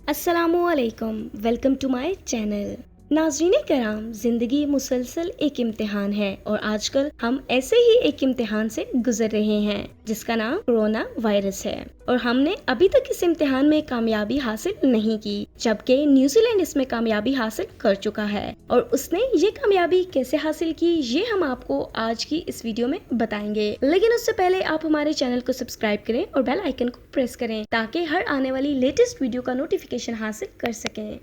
अस्सलामुअलैकुम, welcome to my channel. नाज़रीन कराम, जिंदगी मुसलसल एक इम्तिहान है और आजकल हम ऐसे ही एक इम्तिहान से गुजर रहे हैं जिसका नाम कोरोना वायरस है और हमने अभी तक इस इम्तिहान में कामयाबी हासिल नहीं की, जबकि न्यूजीलैंड इसमें कामयाबी हासिल कर चुका है। और उसने ये कामयाबी कैसे हासिल की ये हम आपको आज की इस वीडियो में बताएंगे। लेकिन उससे पहले आप हमारे चैनल को सब्सक्राइब करें और बेल आइकन को प्रेस करें ताकि हर आने वाली लेटेस्ट वीडियो का नोटिफिकेशन हासिल कर सकें।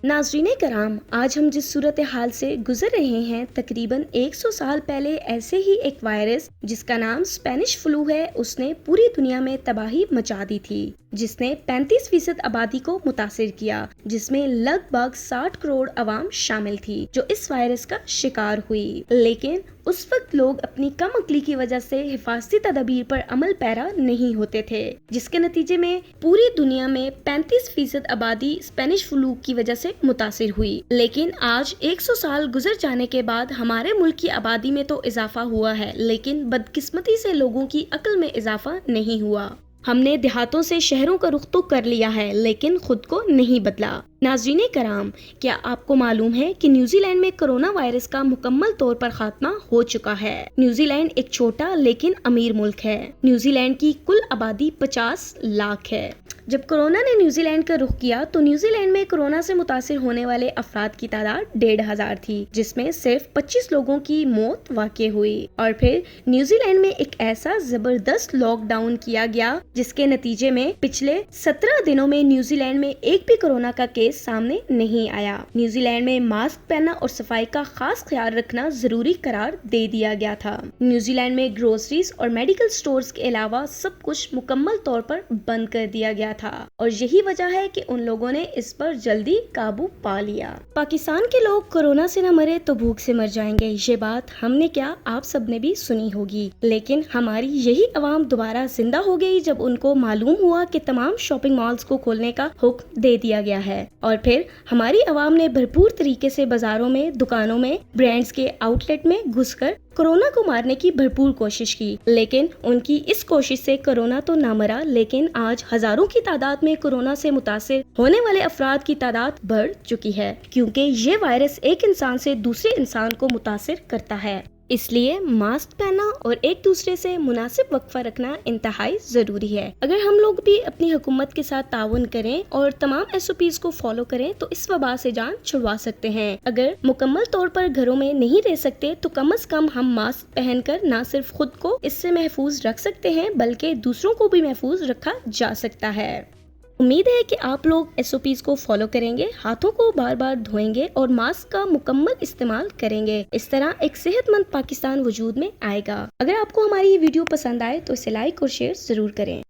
नाज़रीन कराम, आज हम जिस सूरत हाल से गुजर रहे हैं, तकरीबन 100 साल पहले ऐसे ही एक वायरस जिसका नाम स्पेनिश फ्लू है, उसने पूरी दुनिया में तबाही मचा दी थी, जिसने 35% आबादी को मुतासिर किया, जिसमें लगभग 60 करोड़ अवाम शामिल थी जो इस वायरस का शिकार हुई। लेकिन उस वक्त लोग अपनी कम अक्ली की वजह से हिफाजती तदबीर पर अमल पैरा नहीं होते थे, जिसके नतीजे में पूरी दुनिया में 35% आबादी स्पेनिश फ्लू की वजह से मुतासिर हुई। लेकिन आज 100 साल गुजर जाने के बाद हमारे मुल्क की आबादी में तो इजाफा हुआ है, लेकिन बदकिस्मती से लोगों की अक्ल में इजाफा नहीं हुआ। हमने देहातों से शहरों का रुख तो कर लिया है, लेकिन खुद को नहीं बदला। नाज़रीन कराम, क्या आपको मालूम है कि न्यूजीलैंड में कोरोना वायरस का मुकम्मल तौर पर खात्मा हो चुका है। न्यूजीलैंड एक छोटा लेकिन अमीर मुल्क है। न्यूजीलैंड की कुल आबादी 50 लाख है। जब कोरोना ने न्यूजीलैंड का रुख किया तो न्यूजीलैंड में कोरोना से मुतासिर होने वाले अफराद की तादाद 1,500 थी, जिसमें सिर्फ 25 लोगों की मौत वाक़ई हुई। और फिर न्यूजीलैंड में एक ऐसा जबरदस्त लॉकडाउन किया गया जिसके नतीजे में पिछले 17 दिनों में न्यूजीलैंड में एक भी कोरोना का केस सामने नहीं आया। न्यूजीलैंड में मास्क पहनना और सफाई का खास ख्याल रखना जरूरी करार दे दिया गया था। न्यूजीलैंड में ग्रोसरीज और मेडिकल स्टोर्स के अलावा सब कुछ मुकम्मल तौर पर बंद कर दिया गया था और यही वजह है कि उन लोगों ने इस पर जल्दी काबू पा लिया। पाकिस्तान के लोग कोरोना से न मरे तो भूख से मर जाएंगे, ये बात हमने क्या आप सबने भी सुनी होगी। लेकिन हमारी यही अवाम दोबारा जिंदा हो गई जब उनको मालूम हुआ कि तमाम शॉपिंग मॉल्स को खोलने का हुक्म दे दिया गया है। और फिर हमारी अवाम ने भरपूर तरीके से बाजारों में, दुकानों में, ब्रांड्स के आउटलेट में घुसकर कोरोना को मारने की भरपूर कोशिश की। लेकिन उनकी इस कोशिश से कोरोना तो ना मरा, लेकिन आज हजारों की तादाद में कोरोना से मुतासिर होने वाले अफराद की तादाद बढ़ चुकी है, क्योंकि ये वायरस एक इंसान से दूसरे इंसान को मुतासिर करता है। इसलिए मास्क पहनना और एक दूसरे से मुनासिब वक्फा रखना इंतहाई जरूरी है। अगर हम लोग भी अपनी हुकूमत के साथ ताउन करें और तमाम SOPs को फॉलो करें तो इस वबा से जान छुड़वा सकते हैं। अगर मुकम्मल तौर पर घरों में नहीं रह सकते तो कम से कम हम मास्क पहनकर न सिर्फ खुद को इससे महफूज रख सकते हैं बल्कि दूसरों को भी महफूज रखा जा सकता है। उम्मीद है कि आप लोग SOPs को फॉलो करेंगे, हाथों को बार बार धोएंगे और मास्क का मुकम्मल इस्तेमाल करेंगे। इस तरह एक सेहतमंद पाकिस्तान वजूद में आएगा। अगर आपको हमारी ये वीडियो पसंद आए तो इसे लाइक और शेयर जरूर करें।